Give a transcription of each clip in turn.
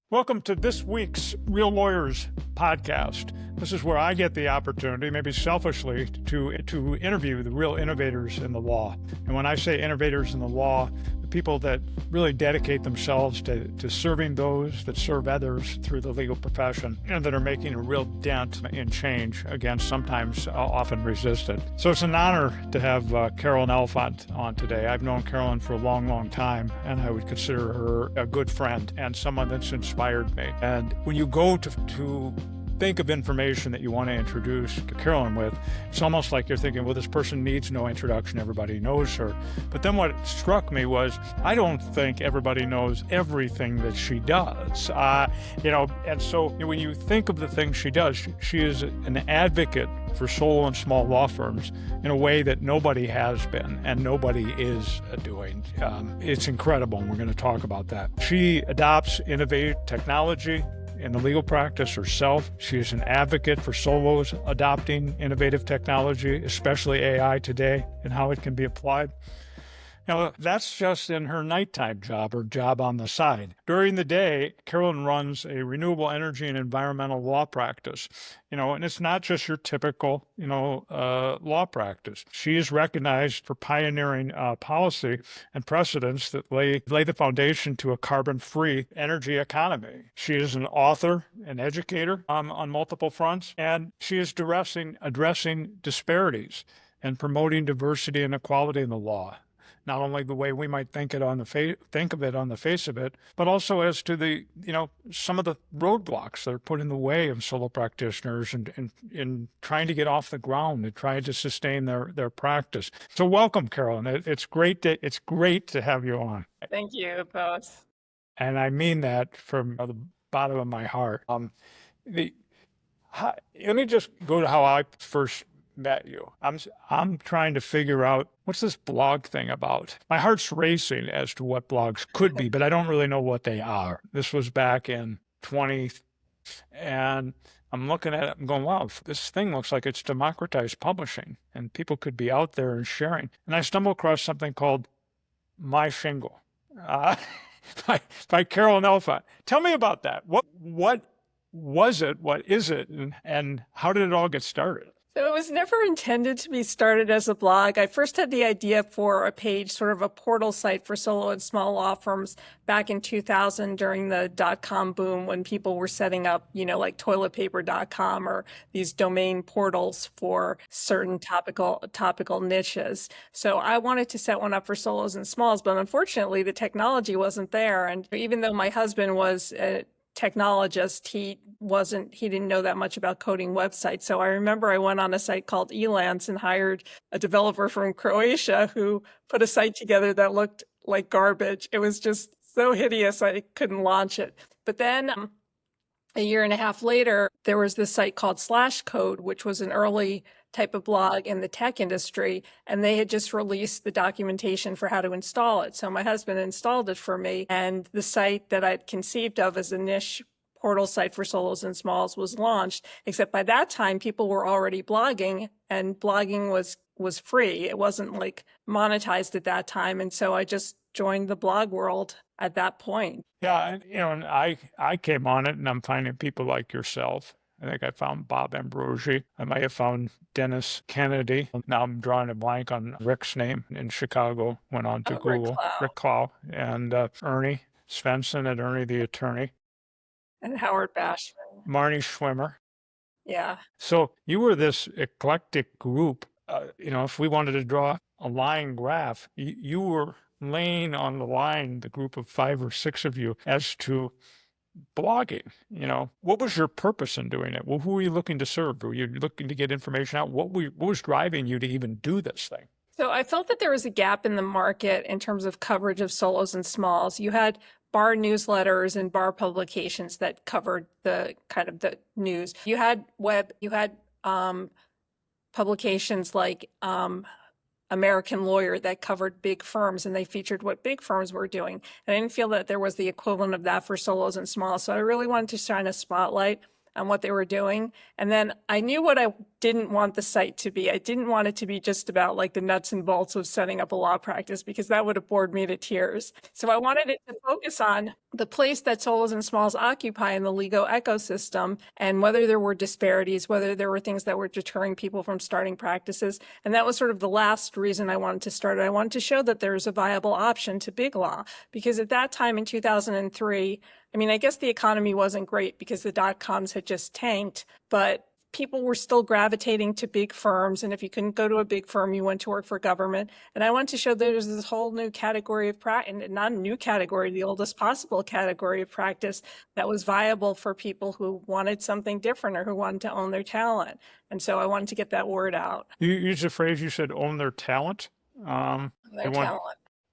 Welcome to this week's Real Lawyers podcast. This is where I get the opportunity, maybe selfishly, to interview the real innovators in the law. And when I say innovators in the law, the people that really dedicate themselves to serving those that serve others through the legal profession and that are making a real dent in change, again, sometimes often resisted. So it's an honor to have Carolyn Elefant on today. I've known Carolyn for a long, long time, and I would consider her a good friend and someone that's inspired me. And when you go to think of information that you want to introduce Carolyn with, it's almost like you're thinking, well, this person needs no introduction. Everybody knows her. But then what struck me was, I don't think everybody knows everything that she does. And so when you think of the things she does, she is an advocate for solo and small law firms in a way that nobody has been and nobody is doing. It's incredible, and we're going to talk about that. She adopts innovative technology in the legal practice herself. She is an advocate for solos adopting innovative technology, especially AI today, and how it can be applied. Now, that's just in her nighttime job, or job on the side. During the day, Carolyn runs a renewable energy and environmental law practice, and it's not just your typical, law practice. She is recognized for pioneering policy and precedents that lay the foundation to a carbon-free energy economy. She is an author, an educator on multiple fronts, and she is addressing disparities and promoting diversity and equality in the law. Not only the way we might think of it on the face of it, but also as to the, some of the roadblocks that are put in the way of solo practitioners and in trying to get off the ground and trying to sustain their practice. So welcome, Carolyn. It's great to have you on. Thank you both. And I mean that from the bottom of my heart. Let me just go to how I first met you. I'm trying to figure out, what's this blog thing about? My heart's racing as to what blogs could be, but I don't really know what they are. This was back in 20, and I'm looking at it and going, wow, this thing looks like it's democratized publishing, and people could be out there and sharing. And I stumbled across something called MyShingle by Carolyn Elefant. Tell me about that. What was it? What is it? And how did it all get started? So it was never intended to be started as a blog. I first had the idea for a page, sort of a portal site for solo and small law firms back in 2000 during the .com boom, when people were setting up, like toiletpaper.com or these domain portals for certain topical niches. So I wanted to set one up for solos and smalls, but unfortunately the technology wasn't there. And even though my husband was a technologist, he didn't know that much about coding websites. So I remember I went on a site called Elance and hired a developer from Croatia who put a site together that looked like garbage. It was just so hideous I couldn't launch it. But then a year and a half later, there was this site called Slashcode, which was an early type of blog in the tech industry, and they had just released the documentation for how to install it. So my husband installed it for me, and the site that I'd conceived of as a niche portal site for solos and smalls was launched, except by that time people were already blogging, and blogging was free. It wasn't like monetized at that time, and so I just joined the blog world at that point. Yeah, and I came on it, and I'm finding people like yourself. I think I found Bob Ambrosi. I might have found Dennis Kennedy. Now I'm drawing a blank on Rick's name in Chicago. Went on to Google. Rick Clow. And Ernie Svensson at Ernie the Attorney. And Howard Bashman. Marnie Schwimmer. Yeah. So you were this eclectic group. If we wanted to draw a line graph, you were laying on the line, the group of 5 or 6 of you, as to blogging. What was your purpose in doing it? Well, who were you looking to serve? Were you looking to get information out? What was driving you to even do this thing? So I felt that there was a gap in the market in terms of coverage of solos and smalls. You had bar newsletters and bar publications that covered the kind of the news. You had publications like American Lawyer that covered big firms, and they featured what big firms were doing. And I didn't feel that there was the equivalent of that for solos and smalls. So I really wanted to shine a spotlight on what they were doing. And then I knew what I didn't want the site to be. I didn't want it to be just about like the nuts and bolts of setting up a law practice, because that would have bored me to tears. So I wanted it to focus on the place that solos and smalls occupy in the legal ecosystem, and whether there were disparities, whether there were things that were deterring people from starting practices. And that was sort of the last reason I wanted to start it. I wanted to show that there's a viable option to big law, because at that time in 2003, I mean, I guess the economy wasn't great because the dot-coms had just tanked, but people were still gravitating to big firms. And if you couldn't go to a big firm, you went to work for government. And I wanted to show there's this whole new category of practice, and not a new category, the oldest possible category of practice that was viable for people who wanted something different or who wanted to own their talent. And so I wanted to get that word out. You used a phrase, you said own their talent. Their talent.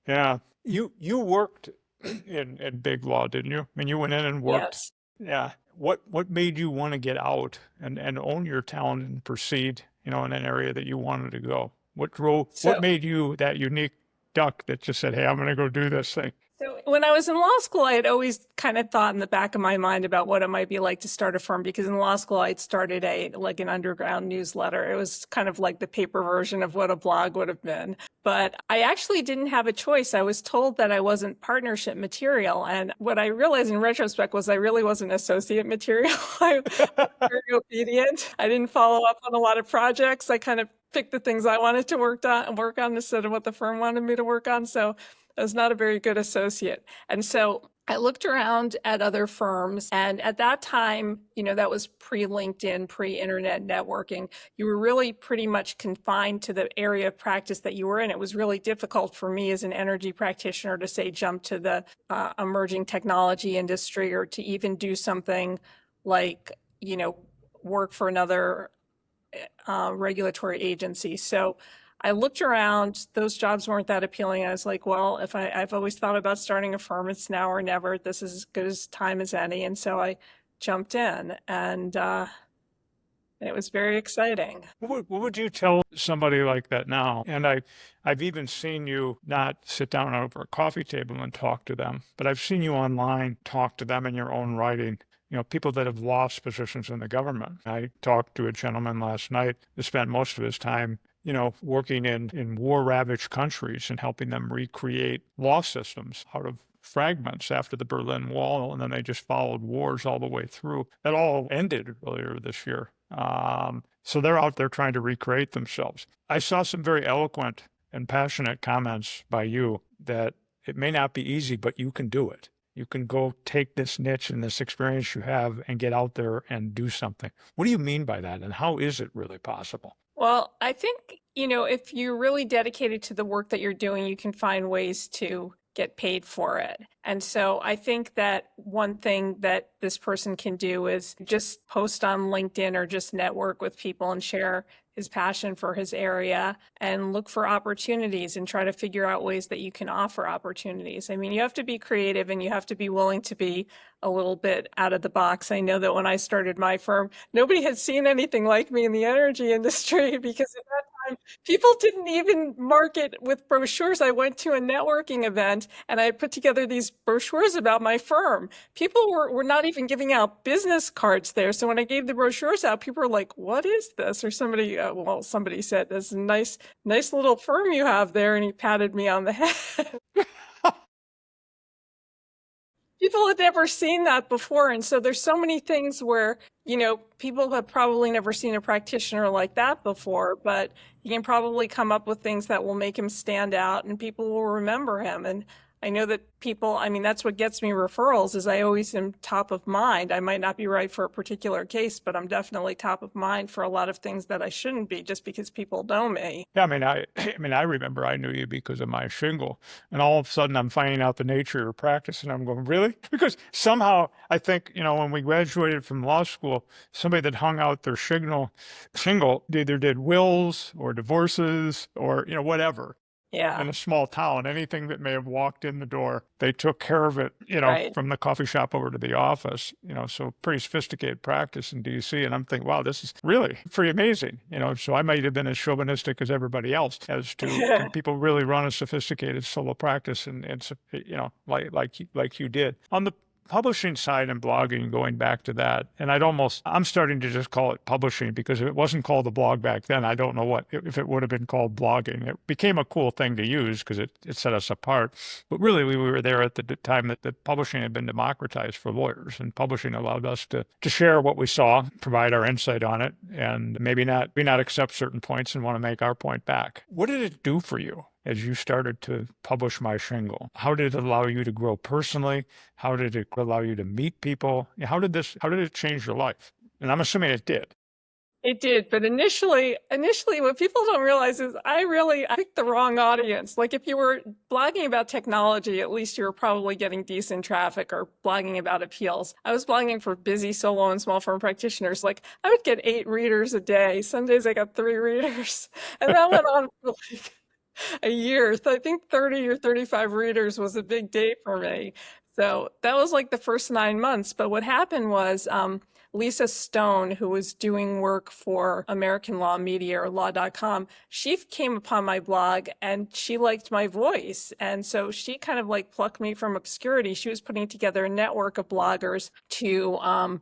Yeah. You worked in big law, didn't you? I mean, you went in and worked. Yes. Yeah. What made you want to get out and own your talent and proceed, in an area that you wanted to go? What made you that unique duck that just said, hey, I'm going to go do this thing? So when I was in law school, I had always kind of thought in the back of my mind about what it might be like to start a firm, because in law school, I'd started an underground newsletter. It was kind of like the paper version of what a blog would have been. But I actually didn't have a choice. I was told that I wasn't partnership material. And what I realized in retrospect was I really wasn't associate material. I was very obedient. I didn't follow up on a lot of projects. I kind of picked the things I wanted to work on instead of what the firm wanted me to work on. So I was not a very good associate. And so I looked around at other firms, and at that time, that was pre-LinkedIn, pre-internet networking. You were really pretty much confined to the area of practice that you were in. It was really difficult for me as an energy practitioner to say jump to the emerging technology industry, or to even do something like, work for another regulatory agency. So I looked around, those jobs weren't that appealing. I was like, well, I've always thought about starting a firm, it's now or never. This is as good as time as any. And so I jumped in, and it was very exciting. What would you tell somebody like that now? And I've even seen you not sit down over a coffee table and talk to them, but I've seen you online talk to them in your own writing. People that have lost positions in the government. I talked to a gentleman last night who spent most of his time working in war-ravaged countries and helping them recreate law systems out of fragments after the Berlin Wall, and then they just followed wars all the way through. That all ended earlier this year. So they're out there trying to recreate themselves. I saw some very eloquent and passionate comments by you that it may not be easy, but you can do it. You can go take this niche and this experience you have and get out there and do something. What do you mean by that? And how is it really possible? Well, I think, if you're really dedicated to the work that you're doing, you can find ways to get paid for it. And so I think that one thing that this person can do is just post on LinkedIn or just network with people and share his passion for his area and look for opportunities and try to figure out ways that you can offer opportunities. I mean, you have to be creative and you have to be willing to be a little bit out of the box. I know that when I started my firm, nobody had seen anything like me in the energy industry, because at that time, people didn't even market with brochures. I went to a networking event and I put together these brochures about my firm. People were not even giving out business cards there. So when I gave the brochures out, people were like, what is this? Or somebody said, "This is a nice little firm you have there." And he patted me on the head. People had never seen that before. And so there's so many things where, people have probably never seen a practitioner like that before, but he can probably come up with things that will make him stand out and people will remember him. And I know that that's what gets me referrals, is I always am top of mind. I might not be right for a particular case, but I'm definitely top of mind for a lot of things that I shouldn't be, just because people know me. Yeah, I remember I knew you because of MyShingle, and all of a sudden I'm finding out the nature of your practice, and I'm going, really? Because somehow I think, when we graduated from law school, somebody that hung out their shingle either did wills or divorces or, whatever. Yeah. In a small town, anything that may have walked in the door, they took care of it, Right. from the coffee shop over to the office, so pretty sophisticated practice in DC. And I'm thinking, wow, this is really pretty amazing, so I might have been as chauvinistic as everybody else as to can people really run a sophisticated solo practice and like you did. On the publishing side and blogging, going back to that, and I'm starting to just call it publishing because if it wasn't called a blog back then, I don't know what, if it would have been called blogging. It became a cool thing to use because it set us apart. But really, we were there at the time that the publishing had been democratized for lawyers, and publishing allowed us to share what we saw, provide our insight on it, and maybe not accept certain points and want to make our point back. What did it do for you as you started to publish MyShingle? How did it allow you to grow personally? How did it allow you to meet people? How did it change your life? And I'm assuming it did. It did, but initially, what people don't realize is I picked the wrong audience. Like if you were blogging about technology, at least you were probably getting decent traffic, or blogging about appeals. I was blogging for busy solo and small firm practitioners. Like I would get 8 readers a day. Some days I got 3 readers, and that went on for like a year. So I think 30 or 35 readers was a big day for me. So that was like the first 9 months. But what happened was Lisa Stone, who was doing work for American Law Media or law.com, she came upon my blog and she liked my voice. And so she kind of like plucked me from obscurity. She was putting together a network of bloggers to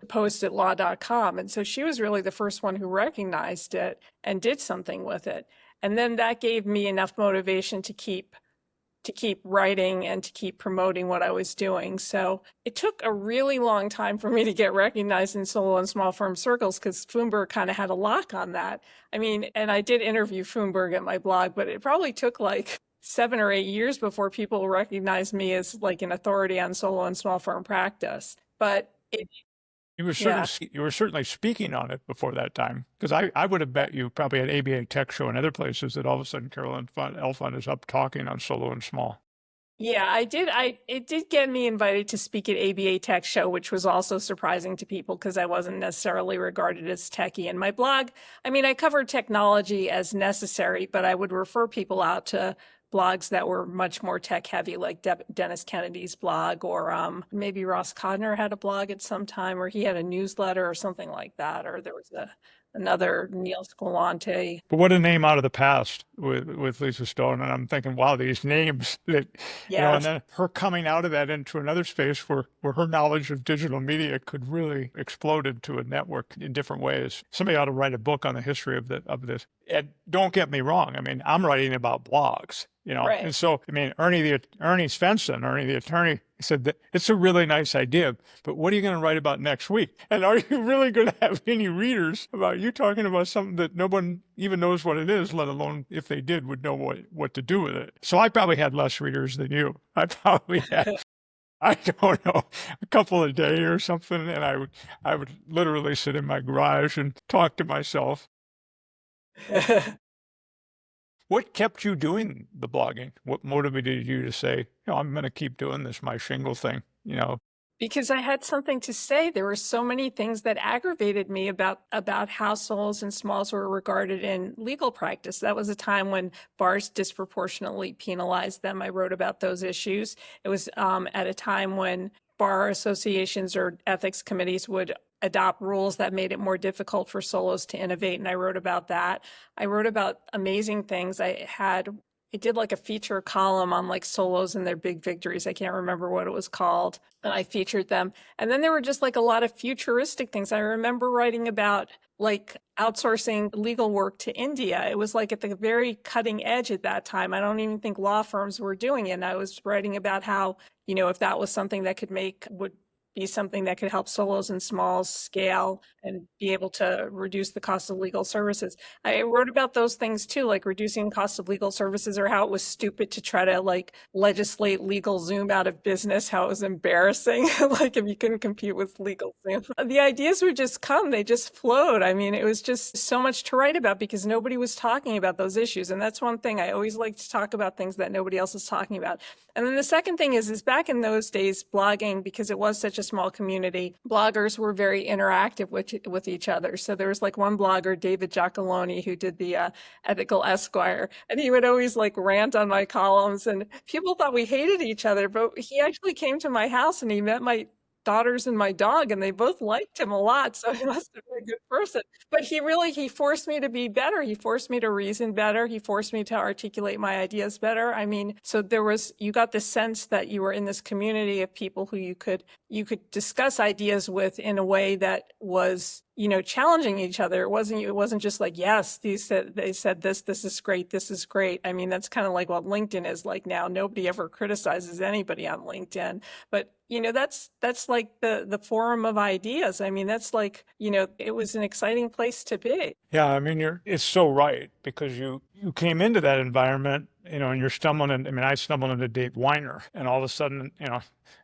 post at law.com. And so she was really the first one who recognized it and did something with it. And then that gave me enough motivation to keep writing and to keep promoting what I was doing. So it took a really long time for me to get recognized in solo and small firm circles because Foonberg kind of had a lock on that. I mean, and I did interview Foonberg at my blog, but it probably took like 7 or 8 years before people recognized me as like an authority on solo and small firm practice. But yeah. You were certainly speaking on it before that time, because I would have bet you probably at ABA Tech Show and other places that all of a sudden Carolyn Elefant is up talking on solo and small. Yeah, I did. It did get me invited to speak at ABA Tech Show, which was also surprising to people because I wasn't necessarily regarded as techie. And my blog, I mean, I covered technology as necessary, but I would refer people out to blogs that were much more tech heavy, like Dennis Kennedy's blog, or maybe Ross Codner had a blog at some time, or he had a newsletter or something like that, or there was another Neil Squilante. But what a name out of the past with Lisa Stone. And I'm thinking, wow, these names that, Yeah. and then her coming out of that into another space where her knowledge of digital media could really explode into a network in different ways. Somebody ought to write a book on the history of this. And don't get me wrong. I mean, I'm writing about blogs, Right. and so, I mean, Ernie the attorney, said that it's a really nice idea, but what are you going to write about next week? And are you really going to have any readers about you talking about something that no one even knows what it is, let alone if they did would know what to do with it? So I probably had less readers than you. I probably had, I don't know, a couple a day or something, and I would literally sit in my garage and talk to myself. What kept you doing the blogging? What motivated you to say, I'm going to keep doing this MyShingle thing, Because I had something to say. There were so many things that aggravated me about how solos and smalls were regarded in legal practice. That was a time when bars disproportionately penalized them. I wrote about those issues. It was at a time when bar associations or ethics committees would adopt rules that made it more difficult for solos to innovate, and I wrote about that. I wrote about amazing things. I did like a feature column on like solos and their big victories. I can't remember what it was called, and I featured them. And then there were just like a lot of futuristic things. I remember writing about like outsourcing legal work to India. It was like at the very cutting edge at that time. I don't even think law firms were doing it. And I was writing about how, if that was something that would be something that could help solos and smalls scale and be able to reduce the cost of legal services. I wrote about those things too, like reducing cost of legal services, or how it was stupid to try to like legislate LegalZoom out of business, how it was embarrassing, like if you couldn't compete with LegalZoom. The ideas would just come, they just flowed. I mean, it was just so much to write about because nobody was talking about those issues. And that's one thing, I always like to talk about things that nobody else is talking about. And then the second thing is back in those days, blogging, because it was such a small community, bloggers were very interactive with each other. So there was like one blogger, David Giacalone, who did the Ethical Esquire, and he would always like rant on my columns, and people thought we hated each other, but he actually came to my house and he met my daughters and my dog, and they both liked him a lot. So he must have been a good person. But he forced me to be better. He forced me to reason better. He forced me to articulate my ideas better. I mean, so you got the sense that you were in this community of people who you could discuss ideas with in a way that was, challenging each other. It wasn't just like, yes, they said this is great, this is great. I mean, that's kind of like what LinkedIn is like now. Nobody ever criticizes anybody on LinkedIn, but that's like the forum of ideas. I mean, that's like, it was an exciting place to be. Yeah, I mean, it's so right, because you came into that environment, and you're stumbling. I mean, I stumbled into Dave Weiner, and all of a sudden,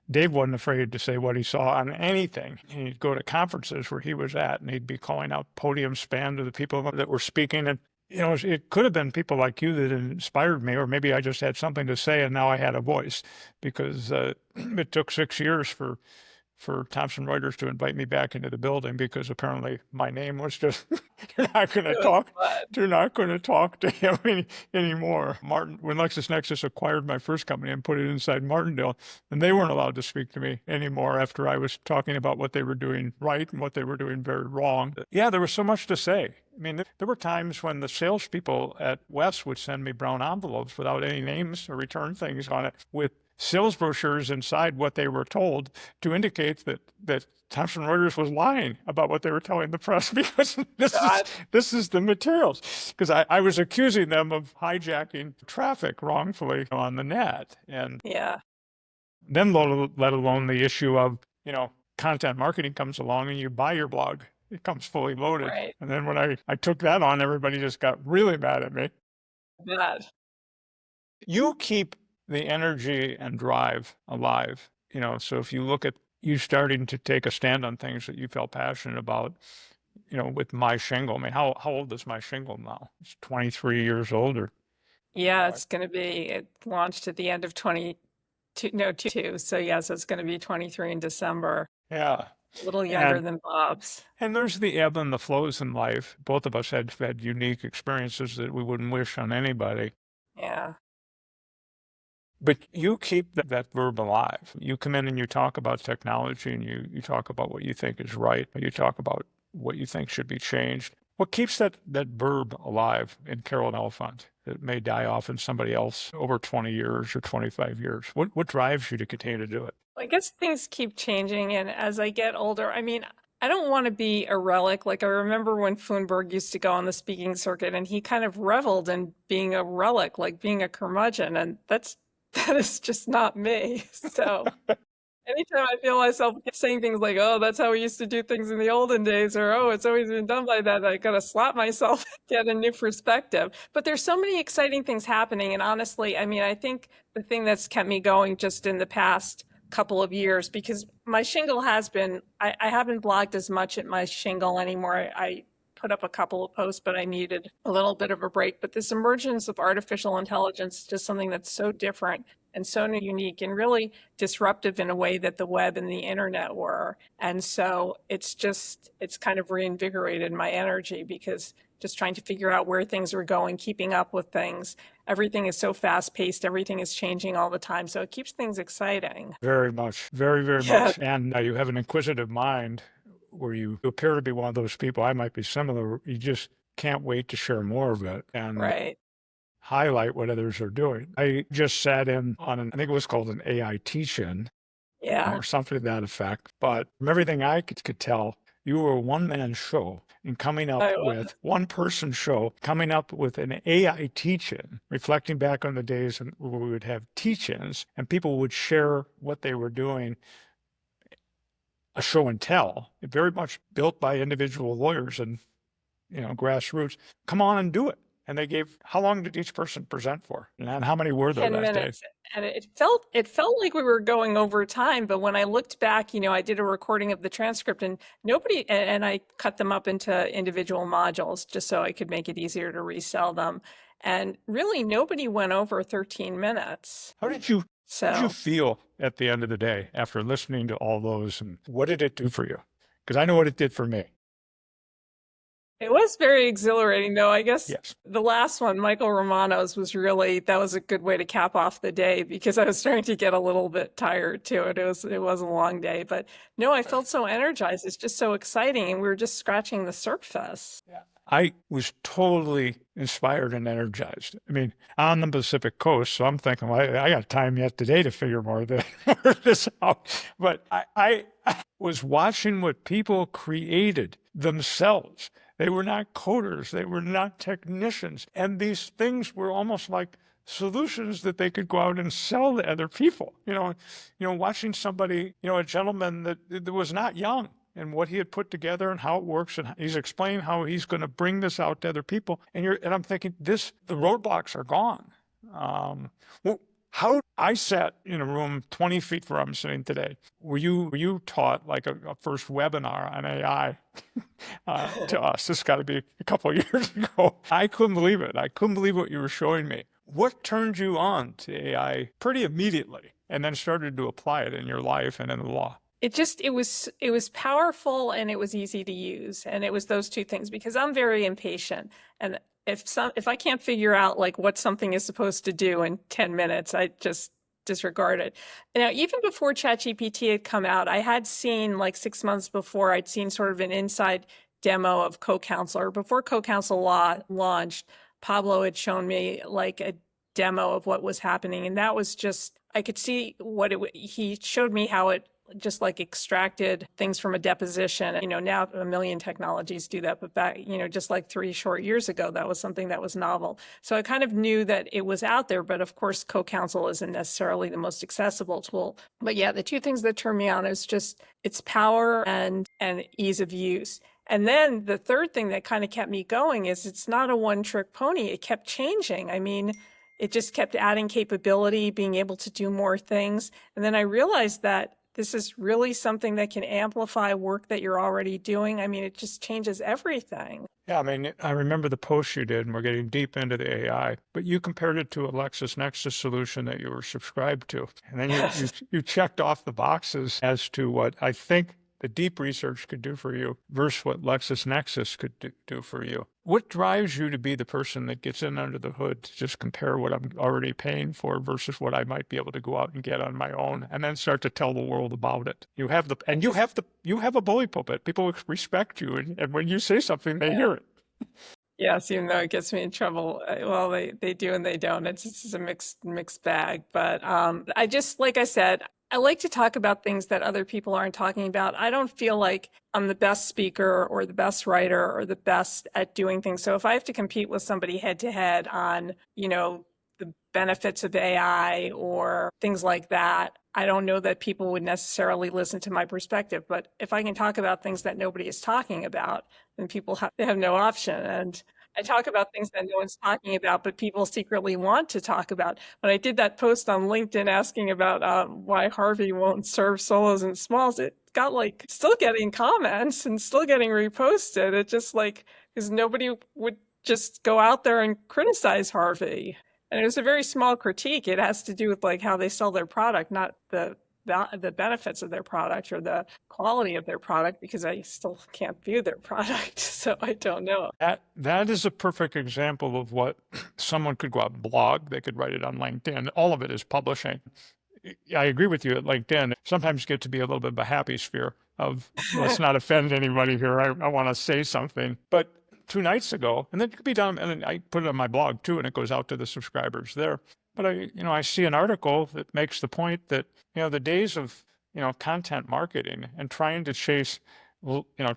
Dave wasn't afraid to say what he saw on anything. He'd go to conferences where he was at, and he'd be calling out podium spam to the people that were speaking. And, it could have been people like you that inspired me, or maybe I just had something to say and now I had a voice, because it took 6 years for Thomson Reuters to invite me back into the building, because apparently my name was just you're not going to talk. You're not going to talk to him anymore. Martin, when LexisNexis acquired my first company and put it inside Martindale, and they weren't allowed to speak to me anymore after I was talking about what they were doing right and what they were doing very wrong. Yeah, there was so much to say. I mean, there were times when the salespeople at Wes would send me brown envelopes without any names or return things on it, with sales brochures inside what they were told, to indicate that Thomson Reuters was lying about what they were telling the press, because this is the materials. Because I was accusing them of hijacking traffic wrongfully on the net. And Yeah. then let alone the issue of, content marketing comes along and you buy your blog. It comes fully loaded. Right. And then when I took that on, everybody just got really mad at me. Bad. You keep the energy and drive alive. So if you look at you starting to take a stand on things that you felt passionate about, with MyShingle. I mean, how old is MyShingle now? It's 23 years old, or? Yeah, it launched at the end of 22, no, 22. So yes, it's going to be 23 in December. Yeah. A little younger than Bob's. And there's the ebb and the flows in life. Both of us had unique experiences that we wouldn't wish on anybody. Yeah. But you keep that verb alive. You come in and you talk about technology, and you talk about what you think is right. You talk about what you think should be changed. What keeps that verb alive in Carolyn Elefant that may die off in somebody else over 20 years or 25 years? What drives you to continue to do it? I guess things keep changing. And as I get older, I mean, I don't want to be a relic. Like, I remember when Funberg used to go on the speaking circuit, and he kind of reveled in being a relic, like being a curmudgeon. And that is just not me. So anytime I feel myself saying things like, oh, that's how we used to do things in the olden days, or, oh, it's always been done by that, I got to slap myself, get a new perspective. But there's so many exciting things happening. And honestly, I mean, I think the thing that's kept me going just in the past couple of years, because MyShingle has been, I haven't blogged as much at MyShingle anymore. I put up a couple of posts, but I needed a little bit of a break. But this emergence of artificial intelligence is just something that's so different and so unique and really disruptive in a way that the web and the internet were. And so it's kind of reinvigorated my energy, because just trying to figure out where things are going, keeping up with things. Everything is so fast paced. Everything is changing all the time. So it keeps things exciting. Very much. Very, very much. And you have an inquisitive mind, where you appear to be one of those people. I might be similar. You just can't wait to share more of it and highlight what others are doing. I just sat in on I think it was called an AI teach-in, or something to that effect. But from everything I could tell, you were a one-man show, and coming up with one-person show, coming up with an AI teach-in, reflecting back on the days where we would have teach-ins and people would share what they were doing. A show and tell, very much built by individual lawyers and, grassroots. Come on and do it. And they gave, how long did each person present for? And how many were there 10 that minutes. day? And it felt like we were going over time, but when I looked back, I did a recording of the transcript, and and I cut them up into individual modules just so I could make it easier to resell them. And really nobody went over 13 minutes. How did you feel at the end of the day after listening to all those, and what did it do for you? Because I know what it did for me. It was very exhilarating, though. I guess Yes. the last one, Michael Romano's, was really, that was a good way to cap off the day because I was starting to get a little bit tired too. It was a long day, but no, I felt so energized. It's just so exciting, and we were just scratching the surface. Yeah. I was totally inspired and energized. I mean, on the Pacific Coast, so I'm thinking, well, I got time yet today to figure more of this out. But I was watching what people created themselves. They were not coders, they were not technicians. And these things were almost like solutions that they could go out and sell to other people. Watching somebody, a gentleman that was not young, and what he had put together and how it works, and he's explaining how he's going to bring this out to other people. And I'm thinking, the roadblocks are gone. Well, how I sat in a room 20 feet from where I'm sitting today. Were you taught like a first webinar on AI to us? This got to be a couple of years ago. I couldn't believe it. I couldn't believe what you were showing me. What turned you on to AI pretty immediately, and then started to apply it in your life and in the law? It was powerful, and it was easy to use, and it was those two things, because I'm very impatient, and if I can't figure out like what something is supposed to do in 10 minutes, I just disregard it. Now, even before ChatGPT had come out, I had seen, like 6 months before, I'd seen sort of an inside demo of CoCounsel. Before CoCounsel Law launched, Pablo had shown me like a demo of what was happening, and that was just, I could see he showed me how it just like extracted things from a deposition. Now a million technologies do that, but back, just like 3 short years ago, that was something that was novel. So I kind of knew that it was out there, but of course, CoCounsel isn't necessarily the most accessible tool. But yeah, the two things that turn me on is just its power and ease of use. And then the third thing that kind of kept me going is it's not a one-trick pony. It kept changing. I mean, it just kept adding capability, being able to do more things. And then I realized that this is really something that can amplify work that you're already doing. I mean, it just changes everything. Yeah, I mean, I remember the post you did, and we're getting deep into the AI, but you compared it to a LexisNexis solution that you were subscribed to. And then you checked off the boxes as to what I think the deep research could do for you versus what LexisNexis could do for you. What drives you to be the person that gets in under the hood to just compare what I'm already paying for versus what I might be able to go out and get on my own, and then start to tell the world about it? You have a bully pulpit. People respect you, and when you say something, they hear it. Yes, even though it gets me in trouble. Well, they do and they don't. It's just a mixed bag. But I just, like I said, I like to talk about things that other people aren't talking about. I don't feel like I'm the best speaker or the best writer or the best at doing things. So if I have to compete with somebody head to head on, the benefits of AI or things like that, I don't know that people would necessarily listen to my perspective. But if I can talk about things that nobody is talking about, then they have no option. And I talk about things that no one's talking about, but people secretly want to talk about. When I did that post on LinkedIn asking about why Harvey won't serve solos and smalls, it got like still getting comments and still getting reposted. It just like, because nobody would just go out there and criticize Harvey. And it was a very small critique. It has to do with like how they sell their product, not the benefits of their product or the quality of their product, because I still can't view their product, so I don't know. That is a perfect example of what someone could go out and blog. They could write it on LinkedIn. All of it is publishing. I agree with you at LinkedIn. Sometimes get to be a little bit of a happy sphere of let's not offend anybody here. I want to say something. But 2 nights ago, and that could be done, and I put it on my blog too, and it goes out to the subscribers there. But I see an article that makes the point that, the days of, content marketing and trying to chase,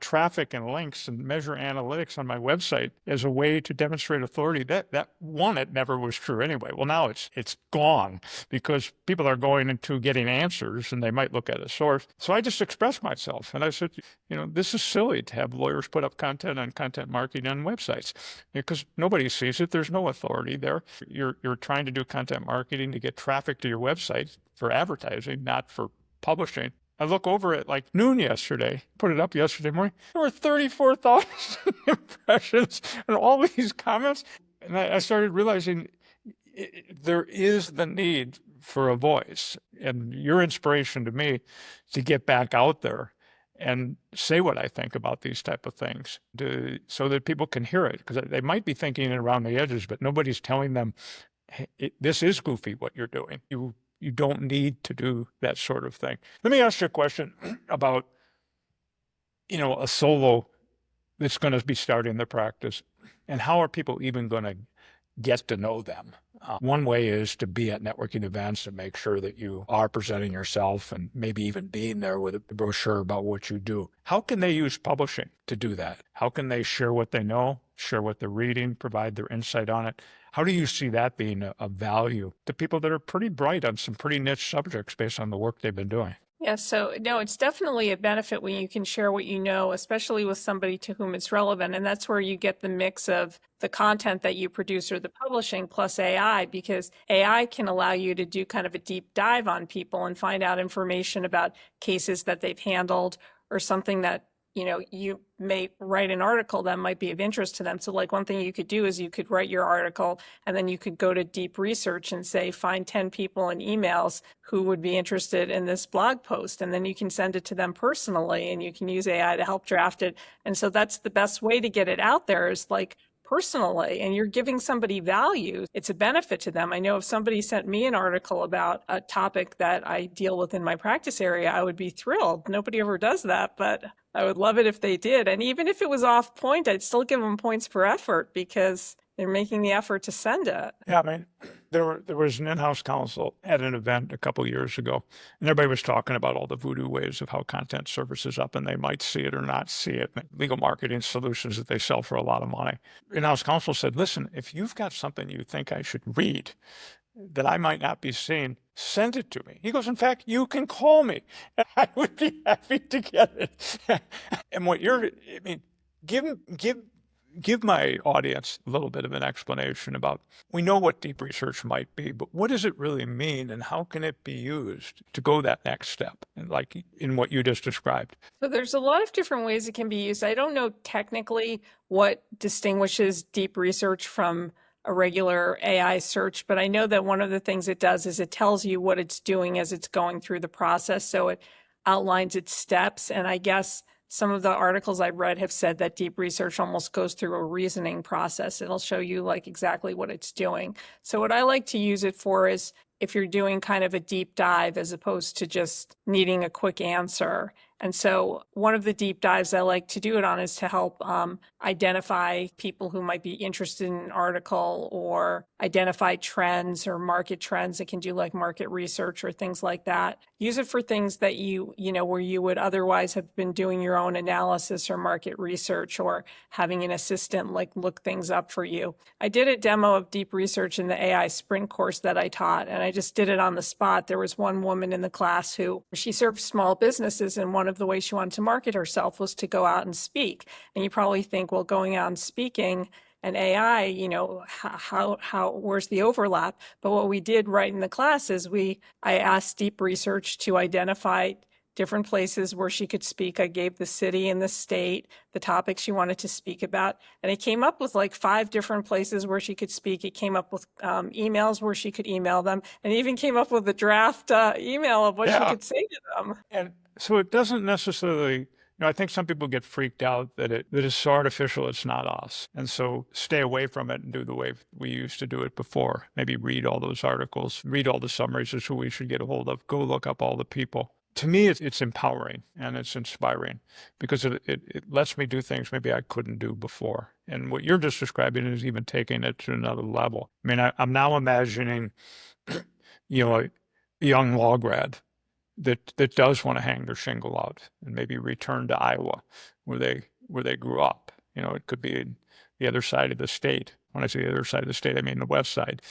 traffic and links and measure analytics on my website as a way to demonstrate authority, that one, it never was true anyway. Well, now it's gone because people are going into getting answers, and they might look at a source. So I just expressed myself, and I said, this is silly to have lawyers put up content on content marketing on websites because nobody sees it. There's no authority there. You're trying to do content marketing to get traffic to your website for advertising, not for publishing. I look over at like noon yesterday, put it up yesterday morning. There were 34,000 impressions and all these comments. And I started realizing there is the need for a voice, and your inspiration to me to get back out there and say what I think about these type of things so that people can hear it, because they might be thinking it around the edges, but nobody's telling them, hey, this is goofy what you're doing. You don't need to do that sort of thing. Let me ask you a question about, a solo that's going to be starting the practice, and how are people even going to get to know them? One way is to be at networking events and make sure that you are presenting yourself, and maybe even being there with a brochure about what you do. How can they use publishing to do that? How can they share what they know, share what they're reading, provide their insight on it? How do you see that being a value to people that are pretty bright on some pretty niche subjects based on the work they've been doing? Yeah, so no, it's definitely a benefit when you can share what you know, especially with somebody to whom it's relevant. And that's where you get the mix of the content that you produce or the publishing plus AI, because AI can allow you to do kind of a deep dive on people and find out information about cases that they've handled or something that you may write an article that might be of interest to them. So like one thing you could do is you could write your article and then you could go to deep research and say, find 10 people in emails who would be interested in this blog post. And then you can send it to them personally and you can use AI to help draft it. And so that's the best way to get it out there, is like personally, and you're giving somebody value. It's a benefit to them. I know if somebody sent me an article about a topic that I deal with in my practice area, I would be thrilled. Nobody ever does that, but I would love it if they did. And even if it was off point, I'd still give them points per effort because they're making the effort to send it. Yeah, I mean, there was an in-house counsel at an event a couple years ago, and everybody was talking about all the voodoo ways of how content surfaces up, and they might see it or not see it. Legal marketing solutions that they sell for a lot of money. In-house counsel said, listen, if you've got something you think I should read that I might not be seeing, send it to me. He goes, in fact, you can call me and I would be happy to get it. And give my audience a little bit of an explanation about, we know what deep research might be, but what does it really mean and how can it be used to go that next step, like in what you just described? So there's a lot of different ways it can be used. I don't know technically what distinguishes deep research from a regular AI search, but I know that one of the things it does is it tells you what it's doing as it's going through the process. So it outlines its steps. And I guess some of the articles I've read have said that deep research almost goes through a reasoning process. It'll show you like exactly what it's doing. So what I like to use it for is if you're doing kind of a deep dive as opposed to just needing a quick answer. And so one of the deep dives I like to do it on is to help identify people who might be interested in an article or identify trends or market trends. It can do like market research or things like that. Use it for things that where you would otherwise have been doing your own analysis or market research or having an assistant like look things up for you. I did a demo of deep research in the AI sprint course that I taught, and I just did it on the spot. There was one woman in the class who she served small businesses, and one of the ways she wanted to market herself was to go out and speak. And you probably think, well, going out and speaking and AI, where's the overlap? But what we did right in the class is I asked deep research to identify different places where she could speak. I gave the city and the state, the topic she wanted to speak about. And it came up with like 5 different places where she could speak. It came up with emails where she could email them, and even came up with a draft email of what she could say to them. And so it doesn't necessarily, I think some people get freaked out that it's so artificial, it's not us. And so stay away from it and do the way we used to do it before. Maybe read all those articles, read all the summaries of who we should get a hold of, go look up all the people. To me, it's empowering and it's inspiring because it lets me do things maybe I couldn't do before. And what you're just describing is even taking it to another level. I mean, I'm now imagining, a young law grad that does want to hang their shingle out and maybe return to Iowa where they grew up. It could be the other side of the state. When I say the other side of the state, I mean the west side.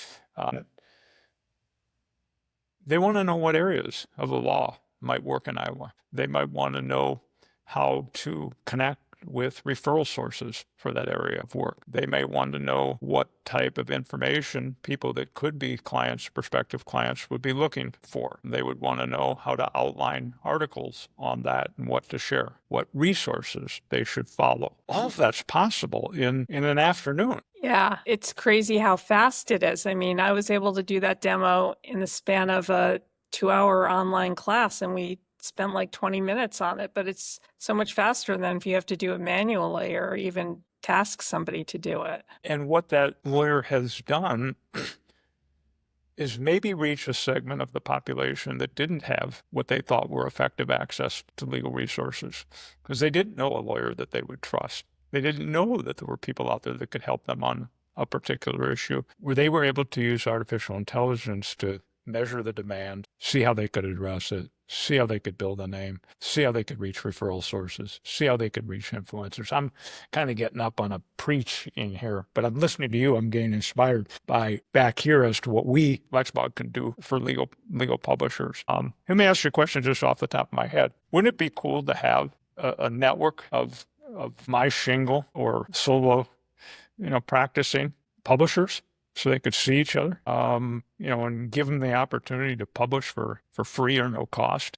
They want to know what areas of the law might work in Iowa. They might want to know how to connect with referral sources for that area of work. They may want to know what type of information people that could be clients, prospective clients, would be looking for. They would want to know how to outline articles on that and what to share, what resources they should follow. All of that's possible in an afternoon. Yeah, it's crazy how fast it is. I mean, I was able to do that demo in the span of a 2-hour online class, and we spend like 20 minutes on it, but it's so much faster than if you have to do it manually or even task somebody to do it. And what that lawyer has done is maybe reach a segment of the population that didn't have what they thought were effective access to legal resources because they didn't know a lawyer that they would trust. They didn't know that there were people out there that could help them on a particular issue, where they were able to use artificial intelligence to measure the demand, see how they could address it, see how they could build a name, see how they could reach referral sources, see how they could reach influencers. I'm kind of getting up on a preach in here, but I'm listening to you. I'm getting inspired by back here as to what we, Lexblog, can do for legal publishers. Let me ask you a question just off the top of my head. Wouldn't it be cool to have a network of MyShingle or solo, practicing publishers so they could see each other, and give them the opportunity to publish for free or no cost,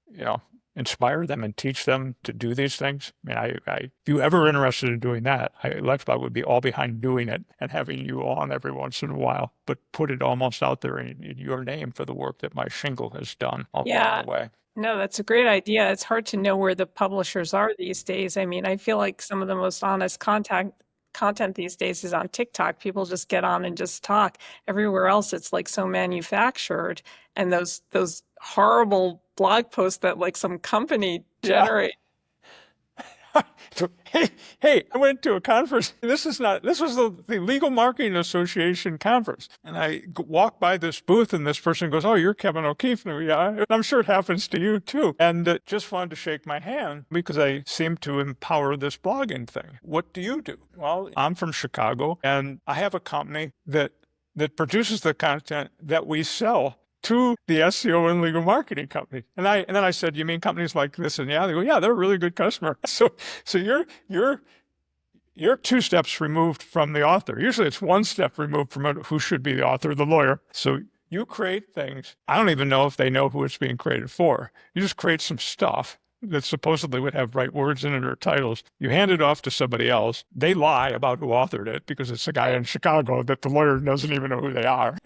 inspire them and teach them to do these things. I mean, if you're ever interested in doing that, Lexblog would be all behind doing it and having you on every once in a while, but put it almost out there in your name for the work that MyShingle has done along the way. No, that's a great idea. It's hard to know where the publishers are these days. I mean, I feel like some of the most honest content these days is on TikTok. People just get on and just talk. Everywhere else, it's like so manufactured. And those horrible blog posts that like some company generate. So, hey, I went to a conference. This was the Legal Marketing Association conference. And I walked by this booth and this person goes, "Oh, you're Kevin O'Keefe." Yeah, I'm sure it happens to you too. And just wanted to shake my hand because I seem to empower this blogging thing. What do you do? Well, I'm from Chicago and I have a company that produces the content that we sell to the SEO and legal marketing company. And then I said, "You mean companies like this?" And yeah, they go, "Yeah, they're a really good customer." So you're 2 steps removed from the author. Usually it's 1 step removed from who should be the author, the lawyer. So you create things. I don't even know if they know who it's being created for. You just create some stuff that supposedly would have right words in it or titles. You hand it off to somebody else. They lie about who authored it because it's a guy in Chicago that the lawyer doesn't even know who they are.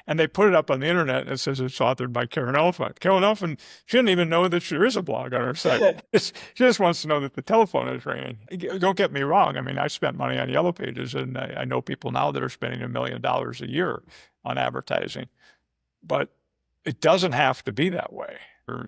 And they put it up on the internet and it says it's authored by Carolyn Elefant. Carolyn Elefant, she didn't even know that there is a blog on her site. She just wants to know that the telephone is ringing. Don't get me wrong. I mean, I spent money on Yellow Pages and I know people now that are spending $1 million a year on advertising. But it doesn't have to be that way.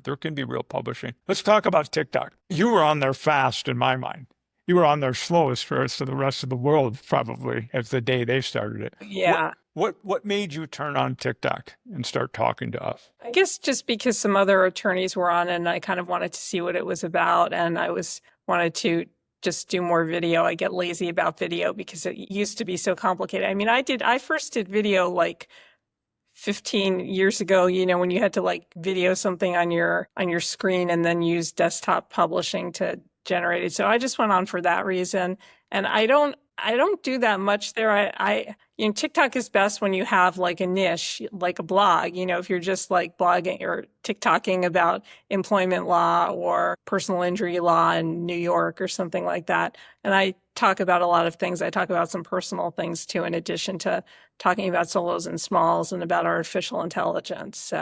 There can be real publishing. Let's talk about TikTok. You were on there fast in my mind. You were on there slowest for the rest of the world, probably, as the day they started it. Yeah. What made you turn on TikTok and start talking to us? I guess just because some other attorneys were on and I kind of wanted to see what it was about. And I wanted to just do more video. I get lazy about video because it used to be so complicated. I mean, I first did video like 15 years ago, when you had to like video something on your screen and then use desktop publishing to generate it. So I just went on for that reason. And I don't do that much there. TikTok is best when you have like a niche, like a blog, if you're just like blogging or TikToking about employment law or personal injury law in New York or something like that. And I talk about a lot of things. I talk about some personal things too, in addition to talking about solos and smalls and about artificial intelligence.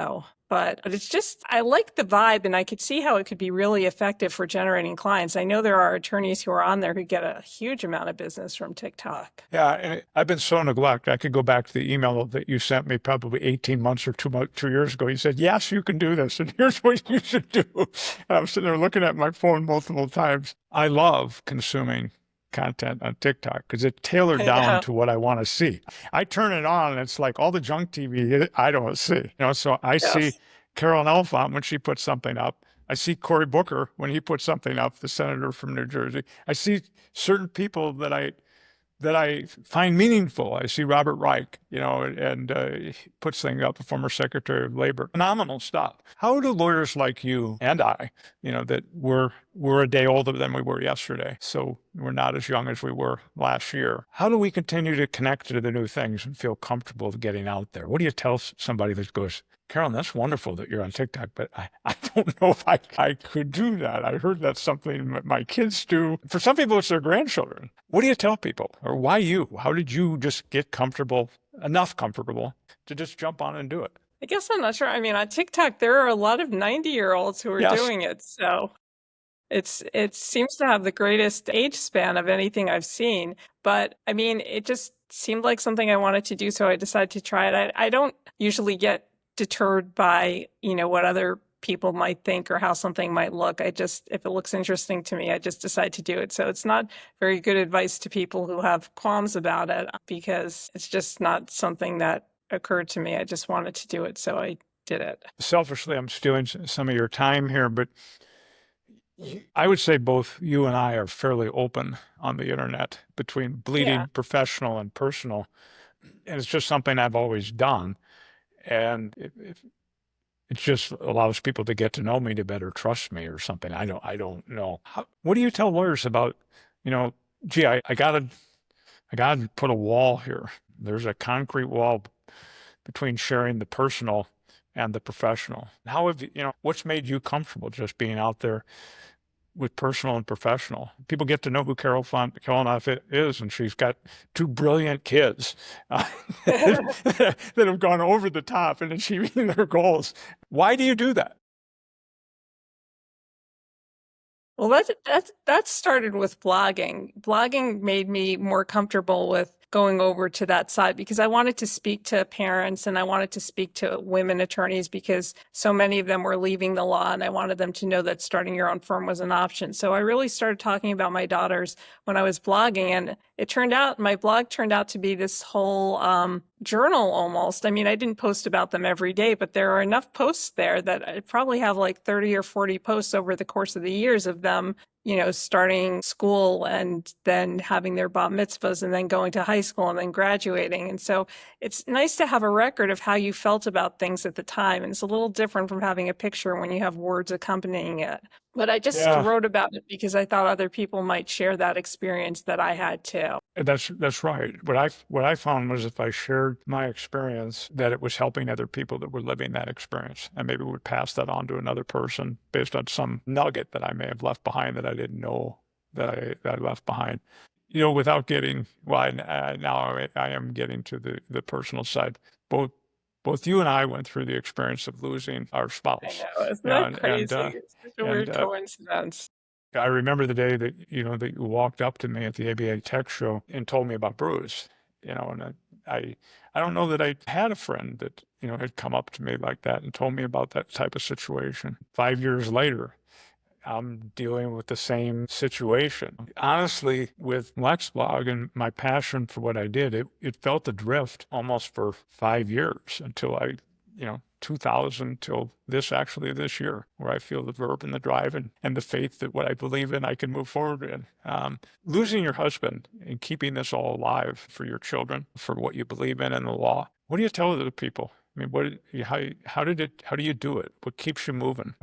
But it's just, I like the vibe and I could see how it could be really effective for generating clients. I know there are attorneys who are on there who get a huge amount of business from TikTok. Yeah, and I've been so neglected. I could go back to the email that you sent me probably 18 months or 2 years ago. You said, "Yes, you can do this, and here's what you should do." And I'm sitting there looking at my phone multiple times. I love consuming content on TikTok because it's tailored down to what I want to see. I turn it on and it's like all the junk TV I don't see. So I see Carolyn Elefant when she puts something up. I see Cory Booker when he puts something up, the senator from New Jersey. I see certain people that I find meaningful. I see Robert Reich, and he puts things up, the former Secretary of Labor. Phenomenal stuff. How do lawyers like you and I, that we're a day older than we were yesterday, so we're not as young as we were last year. How do we continue to connect to the new things and feel comfortable getting out there? What do you tell somebody that goes, "Carolyn, that's wonderful that you're on TikTok, but I don't know if I could do that. I heard that's something my kids do." For some people, it's their grandchildren. What do you tell people? Or why you? How did you just get enough comfortable to just jump on and do it? I guess I'm not sure. I mean, on TikTok, there are a lot of 90-year-olds who are Yes. doing it. So it seems to have the greatest age span of anything I've seen. But I mean, it just seemed like something I wanted to do, so I decided to try it. I don't usually get deterred by, what other people might think or how something might look. If it looks interesting to me, I just decide to do it. So it's not very good advice to people who have qualms about it because it's just not something that occurred to me. I just wanted to do it, so I did it. Selfishly, I'm stealing some of your time here, but I would say both you and I are fairly open on the internet between Yeah. bleeding professional and personal. And it's just something I've always done. And it just allows people to get to know me to better trust me or something. I don't know. What do you tell lawyers about, you know, gee, I gotta put a wall here. There's a concrete wall between sharing the personal and the professional. How have what's made you comfortable just being out there with personal and professional? People get to know who Carolyn Elefant is, and she's got two brilliant kids that have gone over the top in achieving their goals. Why do you do that? Well, that started with blogging. Blogging made me more comfortable with going over to that side because I wanted to speak to parents and I wanted to speak to women attorneys because so many of them were leaving the law and I wanted them to know that starting your own firm was an option. So I really started talking about my daughters when I was blogging, and my blog turned out to be this whole journal almost. I mean, I didn't post about them every day, but there are enough posts there that I probably have like 30 or 40 posts over the course of the years of them, starting school and then having their bat mitzvahs and then going to high school and then graduating. And so it's nice to have a record of how you felt about things at the time. And it's a little different from having a picture when you have words accompanying it. But I just Yeah, wrote about it because I thought other people might share that experience that I had too. that's right. What I found was if I shared my experience, that it was helping other people that were living that experience, and maybe would pass that on to another person based on some nugget that I may have left behind that I didn't know that I left behind. Without getting well, now I am getting to the personal side. Both both you and I went through the experience of losing our I spouse. know, isn't Yeah, that crazy? It's such a and weird coincidence. I remember the day that you walked up to me at the ABA Tech Show and told me about Bruce. And I don't know that I had a friend that had come up to me like that and told me about that type of situation. 5 years later, I'm dealing with the same situation. Honestly, with LexBlog and my passion for what I did, it felt adrift almost for 5 years until 2000 till this year, where I feel the verb and the drive and the faith that what I believe in, I can move forward in. Losing your husband and keeping this all alive for your children, for what you believe in and the law. What do you tell other people? I mean, how do you do it? What keeps you moving?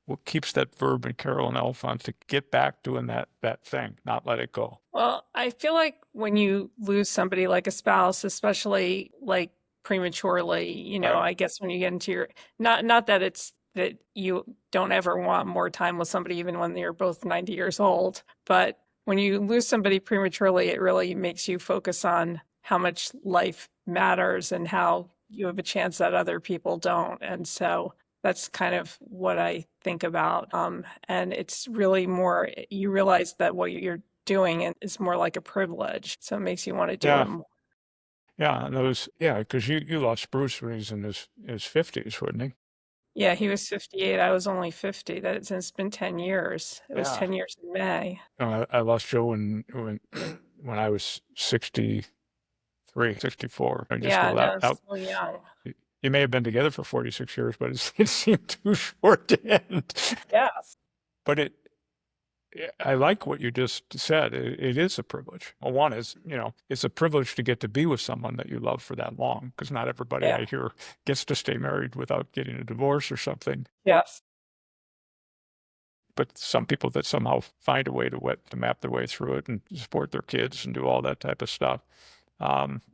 What keeps that verb in Carolyn Elefant to get back doing that thing, not let it go? Well, I feel like when you lose somebody like a spouse, especially like prematurely, Right. I guess when you get into not that it's that you don't ever want more time with somebody, even when you're both 90 years old, but when you lose somebody prematurely, it really makes you focus on how much life matters and how you have a chance that other people don't. And so that's kind of what I think about. And it's really more, you realize that what you're doing it is more like a privilege. So it makes you want to do it Yeah. more. Yeah. Because you lost Bruce when he's in his 50s, wouldn't he? Yeah, he was 58. I was only 50. It's been 10 years. It was Yeah. 10 years in May. I lost Joe when I was 63, 64. I just Yeah, go no, out. it's so young. You may have been together for 46 years, but it seemed too short to end. Yes. But I like what you just said. It is a privilege. Well, one is, it's a privilege to get to be with someone that you love for that long, because not everybody Yeah. I hear gets to stay married without getting a divorce or something. Yes. But some people that somehow find a way to map their way through it and support their kids and do all that type of stuff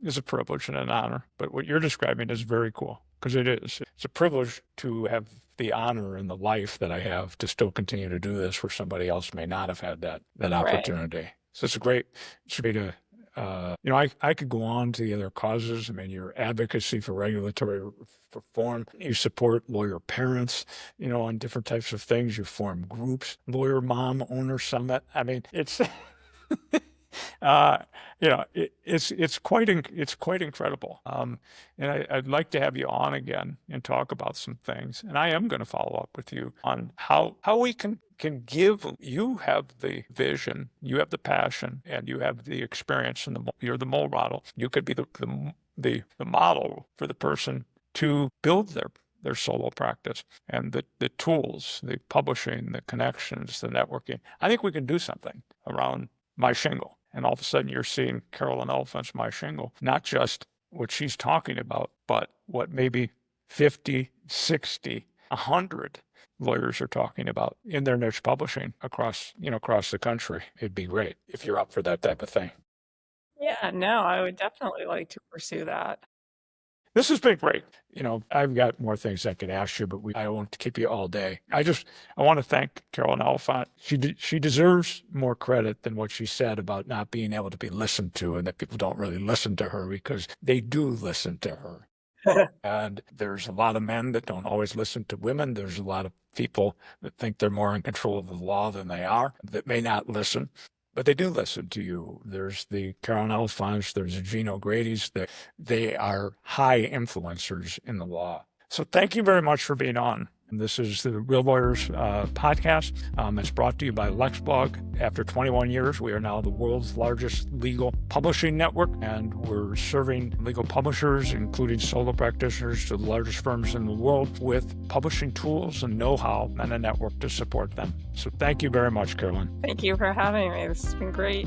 is a privilege and an honor. But what you're describing is very cool, because it is. It's a privilege to have the honor and the life that I have to still continue to do this where somebody else may not have had that Right. opportunity. So it's a great I could go on to the other causes. I mean, your advocacy for regulatory reform, you support lawyer parents, on different types of things. You form groups, lawyer mom owner summit. I mean, it's, it's quite incredible. And I'd like to have you on again and talk about some things. And I am going to follow up with you on how we can give. You have the vision, you have the passion, and you have the experience, and you're the role model. You could be the model for the person to build their solo practice, and the tools, the publishing, the connections, the networking. I think we can do something around MyShingle. And all of a sudden you're seeing Carolyn Elefant's MyShingle, not just what she's talking about, but what maybe 50, 60, 100 lawyers are talking about in their niche publishing across the country. It'd be great if you're up for that type of thing. Yeah, no, I would definitely like to pursue that. This has been great. I've got more things I could ask you, but I won't keep you all day. I want to thank Carolyn Elefant. She deserves more credit than what she said about not being able to be listened to, and that people don't really listen to her, because they do listen to her. And there's a lot of men that don't always listen to women. There's a lot of people that think they're more in control of the law than they are, that may not listen. But they do listen to you. There's the Carolyn Elefants, there's the Gino Grady's, they are high influencers in the law. So thank you very much for being on. And this is the Real Lawyers podcast. It's brought to you by LexBlog. After 21 years, we are now the world's largest legal publishing network, and we're serving legal publishers, including solo practitioners, to the largest firms in the world, with publishing tools and know-how and a network to support them. So thank you very much, Carolyn. Thank you for having me. This has been great.